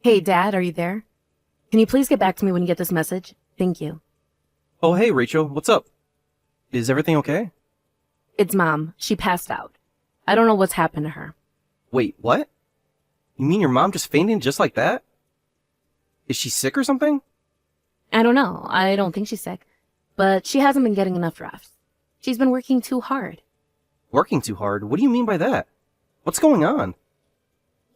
Hey, Dad, are you there? Can you please get back to me when you get this message? Thank you. Oh, hey, Rachel, what's up? Is everything okay? It's Mom. She passed out. I don't know what's happened to her. Wait, what? You mean your mom just fainted just like that? Is she sick or something? I don't know. I don't think she's sick. But she hasn't been getting enough rest. She's been working too hard. Working too hard? What do you mean by that? What's going on?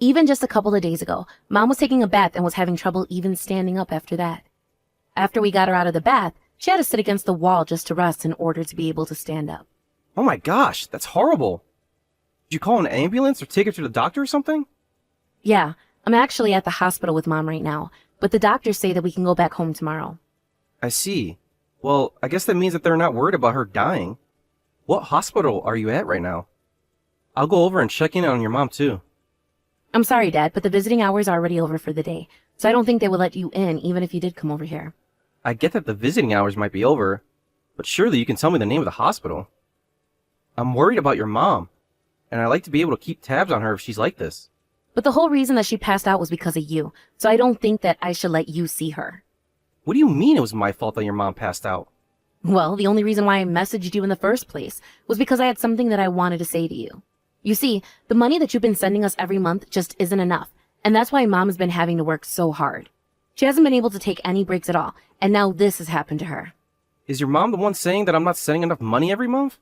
Even just a couple of days ago, Mom was taking a bath and was having trouble even standing up after that. After we got her out of the bath, she had to sit against the wall just to rest in order to be able to stand up. Oh my gosh, that's horrible. Did you call an ambulance or take her to the doctor or something? Yeah, I'm actually at the hospital with Mom right now, but the doctors say that we can go back home tomorrow. I see. Well, I guess that means that they're not worried about her dying. What hospital are you at right now? I'll go over and check in on your mom too. I'm sorry, Dad, but the visiting hours are already over for the day, so I don't think they will let you in even if you did come over here. I get that the visiting hours might be over, but surely you can tell me the name of the hospital. I'm worried about your mom, and I like to be able to keep tabs on her if she's like this. But the whole reason that she passed out was because of you, so I don't think that I should let you see her. What do you mean it was my fault that your mom passed out? Well, the only reason why I messaged you in the first place was because I had something that I wanted to say to you. You see, the money that you've been sending us every month just isn't enough, and that's why Mom has been having to work so hard. She hasn't been able to take any breaks at all, and now this has happened to her. Is your mom the one saying that I'm not sending enough money every month?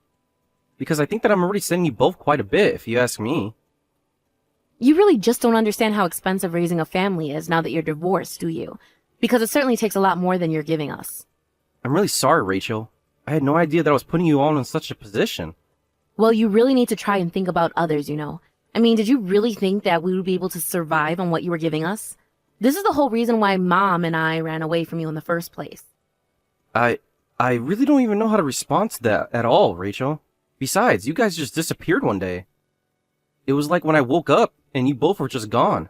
Because I think that I'm already sending you both quite a bit, if you ask me. You really just don't understand how expensive raising a family is now that you're divorced, do you? Because it certainly takes a lot more than you're giving us. I'm really sorry, Rachel. I had no idea that I was putting you all in such a position. Well, you really need to try and think about others, you know. I mean, did you really think that we would be able to survive on what you were giving us? This is the whole reason why Mom and I ran away from you in the first place. I really don't even know how to respond to that at all, Rachel. Besides, you guys just disappeared one day. It was like when I woke up and you both were just gone.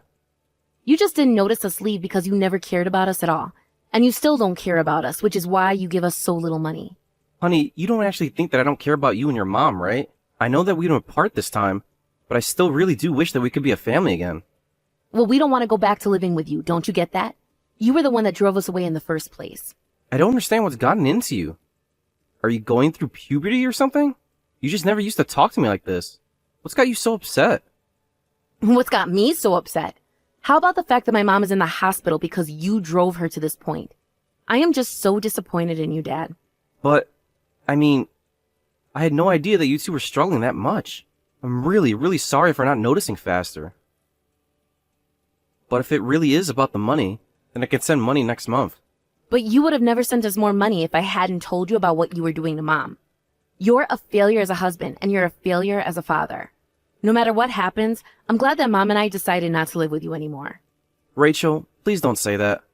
You just didn't notice us leave because you never cared about us at all. And you still don't care about us, which is why you give us so little money. Honey, you don't actually think that I don't care about you and your mom, right? I know that we don't part this time, but I still really do wish that we could be a family again. Well, we don't want to go back to living with you, don't you get that? You were the one that drove us away in the first place. I don't understand what's gotten into you. Are you going through puberty or something? You just never used to talk to me like this. What's got you so upset? What's got me so upset? How about the fact that my mom is in the hospital because you drove her to this point? I am just so disappointed in you, Dad. But, I mean, I had no idea that you two were struggling that much. I'm really, really sorry for not noticing faster. But if it really is about the money, then I can send money next month. But you would have never sent us more money if I hadn't told you about what you were doing to Mom. You're a failure as a husband, and you're a failure as a father. No matter what happens, I'm glad that Mom and I decided not to live with you anymore. Rachel, please don't say that.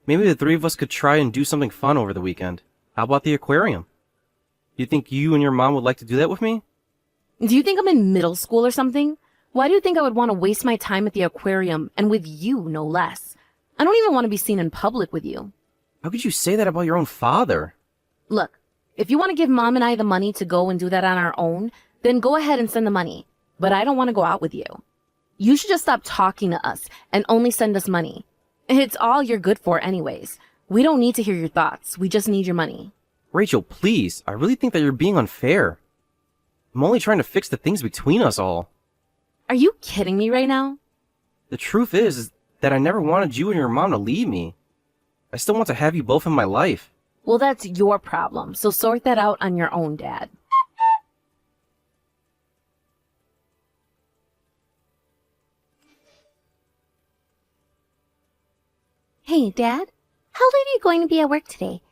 Maybe the three of us could try and do something fun over the weekend. How about the aquarium? Do you think you and your mom would like to do that with me? Do you think I'm in middle school or something? Why do you think I would want to waste my time at the aquarium, and with you, no less? I don't even want to be seen in public with you. How could you say that about your own father? Look, if you want to give Mom and I the money to go and do that on our own, then go ahead and send the money. But I don't want to go out with you. You should just stop talking to us and only send us money. It's all you're good for anyways. We don't need to hear your thoughts. We just need your money. Rachel, please. I really think that you're being unfair. I'm only trying to fix the things between us all. Are you kidding me right now? The truth is that I never wanted you and your mom to leave me. I still want to have you both in my life. Well, that's your problem, so sort that out on your own, Dad. Hey, Dad. How late are you going to be at work today?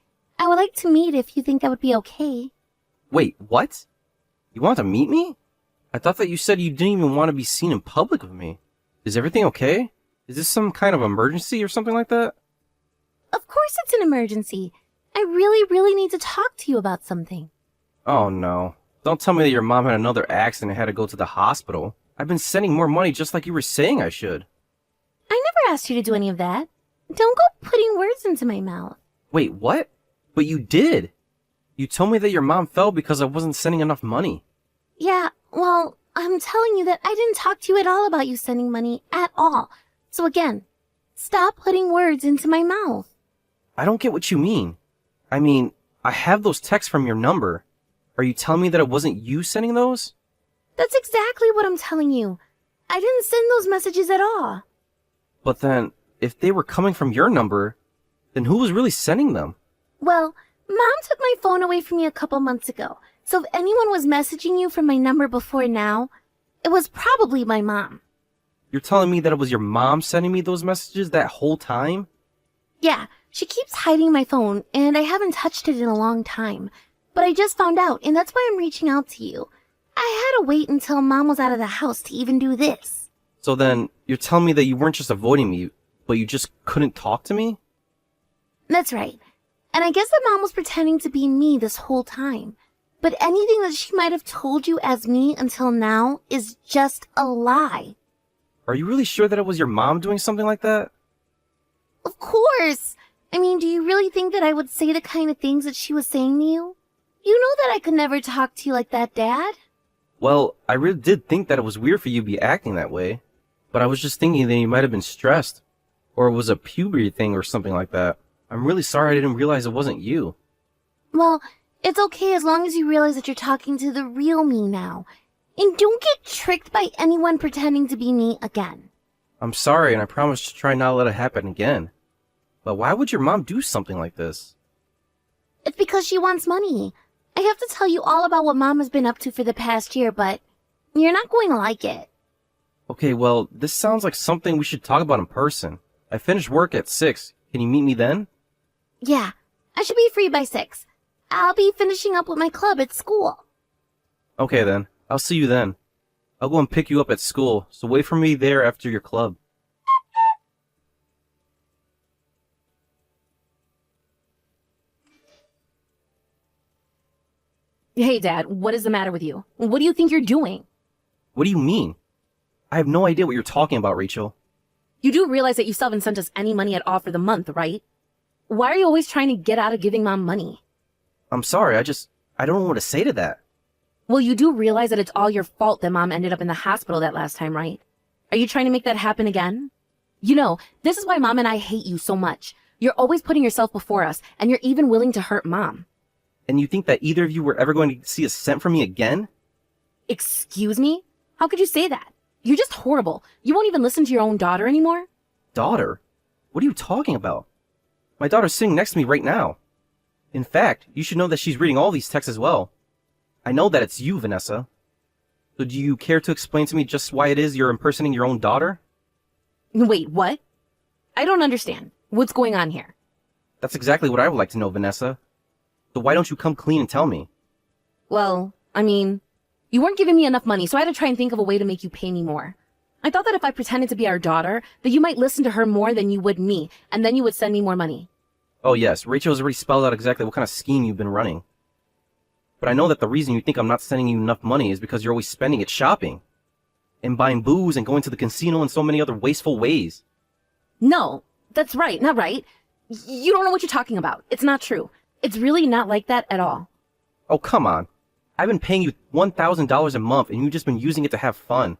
I would like to meet if you think that would be okay. Wait, what? You want to meet me? I thought that you said you didn't even want to be seen in public with me. Is everything okay? Is this some kind of emergency or something like that? Of course it's an emergency. I really need to talk to you about something. Oh no. Don't tell me that your mom had another accident and had to go to the hospital. I've been sending more money just like you were saying I should. I never asked you to do any of that. Don't go putting words into my mouth. Wait, what? But you did. You told me that your mom fell because I wasn't sending enough money. Yeah, well, I'm telling you that I didn't talk to you at all about you sending money at all. So again, Stop putting words into my mouth. I don't get what you mean. I mean, I have those texts from your number. Are you telling me that it wasn't you sending those? That's exactly what I'm telling you. I didn't send those messages at all. But then, if they were coming from your number, then who was really sending them? Well, Mom took my phone away from me a couple months ago, so if anyone was messaging you from my number before now, it was probably my mom. You're telling me that it was your mom sending me those messages that whole time? Yeah, she keeps hiding my phone, and I haven't touched it in a long time. But I just found out, and that's why I'm reaching out to you. I had to wait until Mom was out of the house to even do this. So then, you're telling me that you weren't just avoiding me, but you just couldn't talk to me? That's right. And I guess that Mom was pretending to be me this whole time. But anything that she might have told you as me until now is just a lie. Are you really sure that it was your mom doing something like that? Of course! I mean, do you really think that I would say the kind of things that she was saying to you? You know that I could never talk to you like that, Dad. Well, I really did think that it was weird for you to be acting that way. But I was just thinking that you might have been stressed. Or it was a puberty thing or something like that. I'm really sorry I didn't realize it wasn't you. Well, it's okay as long as you realize that you're talking to the real me now. And don't get tricked by anyone pretending to be me again. I'm sorry, and I promise to try not to let it happen again. But why would your mom do something like this? It's because she wants money. I have to tell you all about what Mom has been up to for the past year, but you're not going to like it. Okay, well, this sounds like something we should talk about in person. I finish work at 6. Can you meet me then? Yeah, I should be free by 6. I'll be finishing up with my club at school. Okay then, I'll see you then. I'll go and pick you up at school, so wait for me there after your club. Hey, Dad, what is the matter with you? What do you think you're doing? What do you mean? I have no idea what you're talking about, Rachel. You do realize that you still haven't sent us any money at all for the month, right? Why are you always trying to get out of giving Mom money? I'm sorry, I don't know what to say to that. Well, you do realize that it's all your fault that Mom ended up in the hospital that last time, right? Are you trying to make that happen again? You know, this is why Mom and I hate you so much. You're always putting yourself before us, and you're even willing to hurt Mom. And you think that either of you were ever going to see a cent from me again? Excuse me? How could you say that? You're just horrible. You won't even listen to your own daughter anymore? Daughter? What are you talking about? My daughter's sitting next to me right now. In fact, you should know that she's reading all these texts as well. I know that it's you, Vanessa. So do you care to explain to me just why it is you're impersonating your own daughter? Wait, what? I don't understand. What's going on here? That's exactly what I would like to know, Vanessa. So why don't you come clean and tell me? Well, I mean, you weren't giving me enough money, so I had to try and think of a way to make you pay me more. I thought that if I pretended to be our daughter, that you might listen to her more than you would me, and then you would send me more money. Oh yes, Rachel has already spelled out exactly what kind of scheme you've been running. But I know that the reason you think I'm not sending you enough money is because you're always spending it shopping. And buying booze and going to the casino and so many other wasteful ways. No, that's right, not right. You don't know what you're talking about. It's not true. It's really not like that at all. Oh, come on. I've been paying you $1,000 a month and you've just been using it to have fun.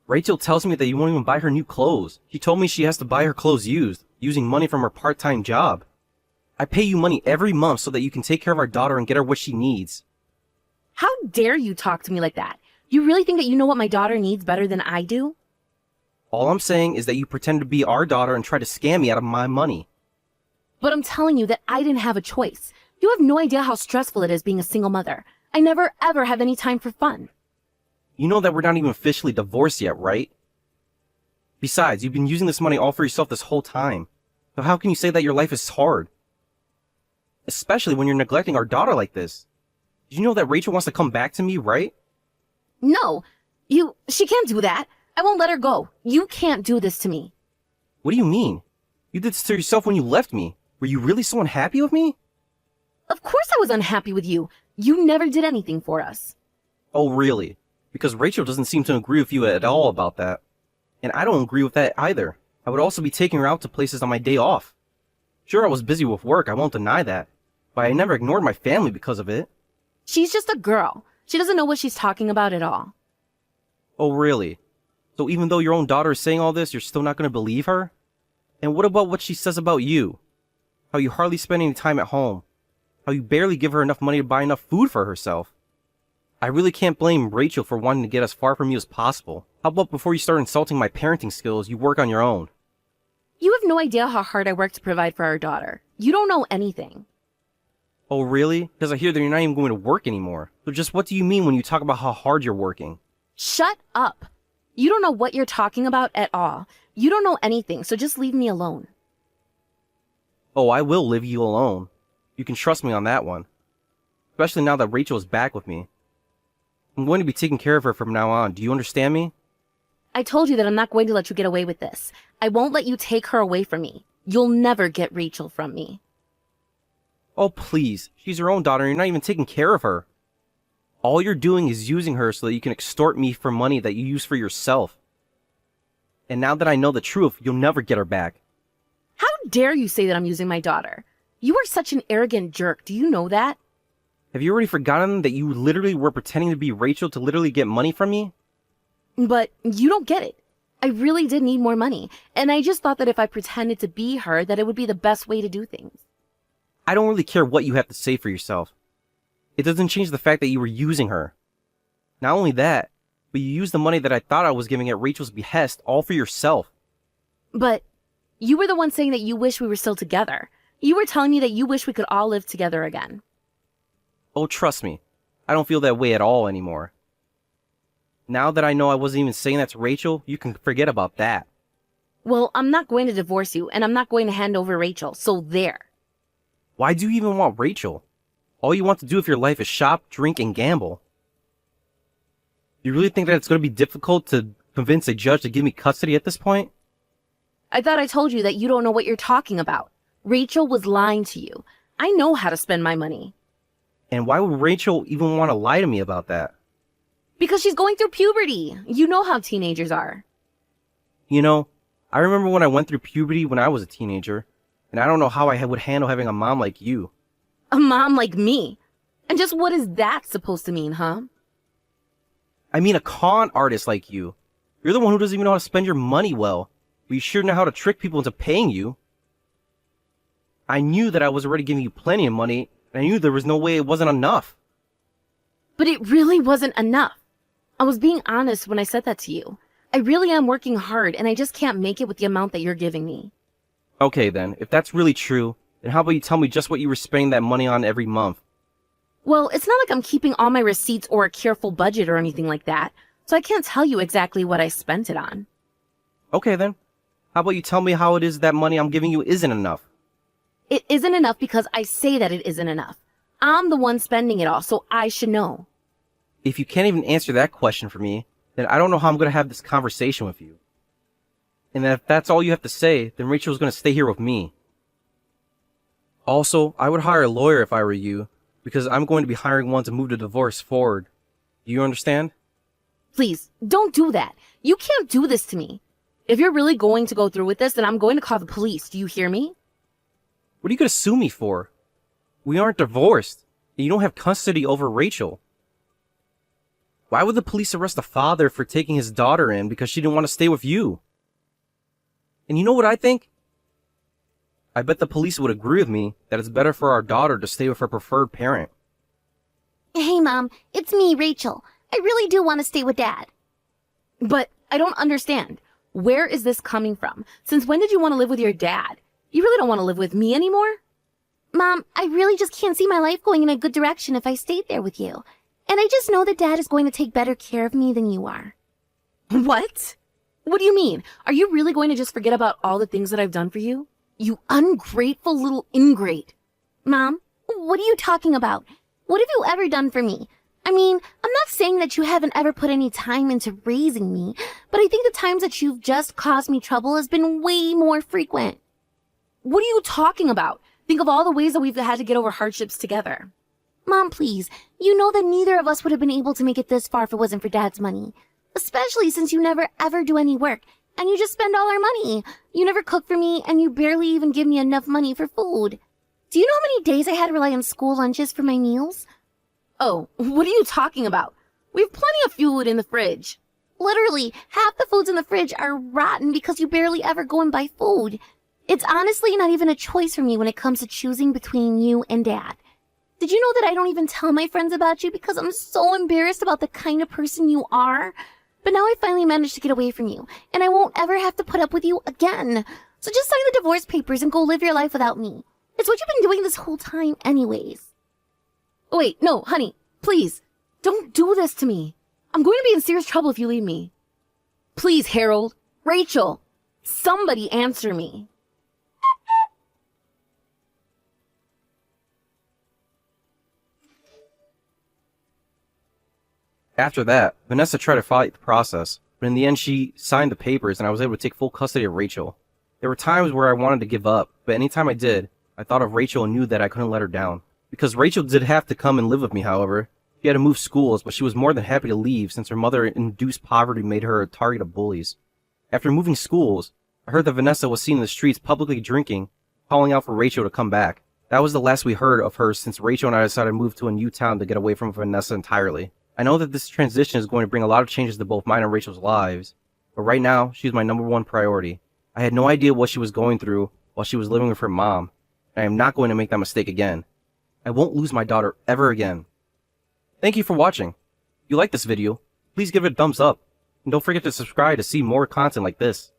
Rachel tells me that you won't even buy her new clothes. She told me she has to buy her clothes used, using money from her part-time job. I pay you money every month so that you can take care of our daughter and get her what she needs. How dare you talk to me like that? You really think that you know what my daughter needs better than I do? All I'm saying is that you pretend to be our daughter and try to scam me out of my money. But I'm telling you that I didn't have a choice. You have no idea how stressful it is being a single mother. I never ever have any time for fun. You know that we're not even officially divorced yet, right? Besides, you've been using this money all for yourself this whole time. So how can you say that your life is hard? Especially when you're neglecting our daughter like this. Did you know that Rachel wants to come back to me, right? No, she can't do that. I won't let her go. You can't do this to me. What do you mean? You did this to yourself when you left me. Were you really so unhappy with me? Of course I was unhappy with you. You never did anything for us. Oh, really? Because Rachel doesn't seem to agree with you at all about that. And I don't agree with that either. I would also be taking her out to places on my day off. Sure, I was busy with work, I won't deny that. But I never ignored my family because of it. She's just a girl. She doesn't know what she's talking about at all. Oh, really? So even though your own daughter is saying all this, you're still not going to believe her? And what about what she says about you? How you hardly spend any time at home. How you barely give her enough money to buy enough food for herself. I really can't blame Rachel for wanting to get as far from you as possible. How about before you start insulting my parenting skills, you work on your own? You have no idea how hard I work to provide for our daughter. You don't know anything. Oh, really? Because I hear that you're not even going to work anymore. So just what do you mean when you talk about how hard you're working? Shut up. You don't know what you're talking about at all. You don't know anything, so just leave me alone. Oh, I will leave you alone. You can trust me on that one. Especially now that Rachel is back with me. I'm going to be taking care of her from now on. Do you understand me? I told you that I'm not going to let you get away with this. I won't let you take her away from me. You'll never get Rachel from me. Oh, please. She's your own daughter and you're not even taking care of her. All you're doing is using her so that you can extort me for money that you use for yourself. And now that I know the truth, you'll never get her back. How dare you say that I'm using my daughter? You are such an arrogant jerk. Do you know that? Have you already forgotten that you literally were pretending to be Rachel to literally get money from me? But you don't get it. I really did need more money, and I just thought that if I pretended to be her, that it would be the best way to do things. I don't really care what you have to say for yourself. It doesn't change the fact that you were using her. Not only that, but you used the money that I thought I was giving at Rachel's behest all for yourself. But you were the one saying that you wish we were still together. You were telling me that you wish we could all live together again. Oh, trust me, I don't feel that way at all anymore. Now that I know I wasn't even saying that to Rachel, you can forget about that. Well, I'm not going to divorce you, and I'm not going to hand over Rachel, so there. Why do you even want Rachel? All you want to do with your life is shop, drink, and gamble. You really think that it's going to be difficult to convince a judge to give me custody at this point? I thought I told you that you don't know what you're talking about. Rachel was lying to you. I know how to spend my money. And why would Rachel even want to lie to me about that? Because she's going through puberty. You know how teenagers are. You know, I remember when I went through puberty when I was a teenager, and I don't know how I would handle having a mom like you. A mom like me? And just what is that supposed to mean, huh? I mean a con artist like you. You're the one who doesn't even know how to spend your money well, but you sure know how to trick people into paying you. I knew that I was already giving you plenty of money, and I knew there was no way it wasn't enough. But it really wasn't enough. I was being honest when I said that to you. I really am working hard, and I just can't make it with the amount that you're giving me. Okay then, if that's really true, then how about you tell me just what you were spending that money on every month? Well, it's not like I'm keeping all my receipts or a careful budget or anything like that, so I can't tell you exactly what I spent it on. Okay then, how about you tell me how it is that money I'm giving you isn't enough? It isn't enough because I say that it isn't enough. I'm the one spending it all, so I should know. If you can't even answer that question for me, then I don't know how I'm going to have this conversation with you. And if that's all you have to say, then Rachel's going to stay here with me. Also, I would hire a lawyer if I were you, because I'm going to be hiring one to move the divorce forward. Do you understand? Please, don't do that. You can't do this to me. If you're really going to go through with this, then I'm going to call the police. Do you hear me? What are you going to sue me for? We aren't divorced, and you don't have custody over Rachel. Why would the police arrest a father for taking his daughter in because she didn't want to stay with you? And you know what I think? I bet the police would agree with me that it's better for our daughter to stay with her preferred parent. Hey, Mom, it's me, Rachel. I really do want to stay with Dad. But I don't understand. Where is this coming from? Since when did you want to live with your dad? You really don't want to live with me anymore? Mom, I really just can't see my life going in a good direction if I stayed there with you. And I just know that Dad is going to take better care of me than you are. What? What do you mean? Are you really going to just forget about all the things that I've done for you? You ungrateful little ingrate. Mom, what are you talking about? What have you ever done for me? I mean, I'm not saying that you haven't ever put any time into raising me, but I think the times that you've just caused me trouble has been way more frequent. What are you talking about? Think of all the ways that we've had to get over hardships together. Mom, please, you know that neither of us would have been able to make it this far if it wasn't for Dad's money. Especially since you never ever do any work, and you just spend all our money. You never cook for me, and you barely even give me enough money for food. Do you know how many days I had to rely on school lunches for my meals? Oh, what are you talking about? We have plenty of food in the fridge. Literally, half the foods in the fridge are rotten because you barely ever go and buy food. It's honestly not even a choice for me when it comes to choosing between you and Dad. Did you know that I don't even tell my friends about you because I'm so embarrassed about the kind of person you are? But now I finally managed to get away from you, and I won't ever have to put up with you again. So just sign the divorce papers and go live your life without me. It's what you've been doing this whole time anyways. Wait, no, honey, please, don't do this to me. I'm going to be in serious trouble if you leave me. Please, Harold, Rachel, somebody answer me. After that, Vanessa tried to fight the process, but in the end she signed the papers and I was able to take full custody of Rachel. There were times where I wanted to give up, but anytime I did, I thought of Rachel and knew that I couldn't let her down. Because Rachel did have to come and live with me, however. She had to move schools, but she was more than happy to leave since her mother-induced poverty made her a target of bullies. After moving schools, I heard that Vanessa was seen in the streets publicly drinking, calling out for Rachel to come back. That was the last we heard of her since Rachel and I decided to move to a new town to get away from Vanessa entirely. I know that this transition is going to bring a lot of changes to both mine and Rachel's lives, but right now, she's my #1 priority. I had no idea what she was going through while she was living with her mom, and I am not going to make that mistake again. I won't lose my daughter ever again. Thank you for watching. If you like this video, please give it a thumbs up, and don't forget to subscribe to see more content like this.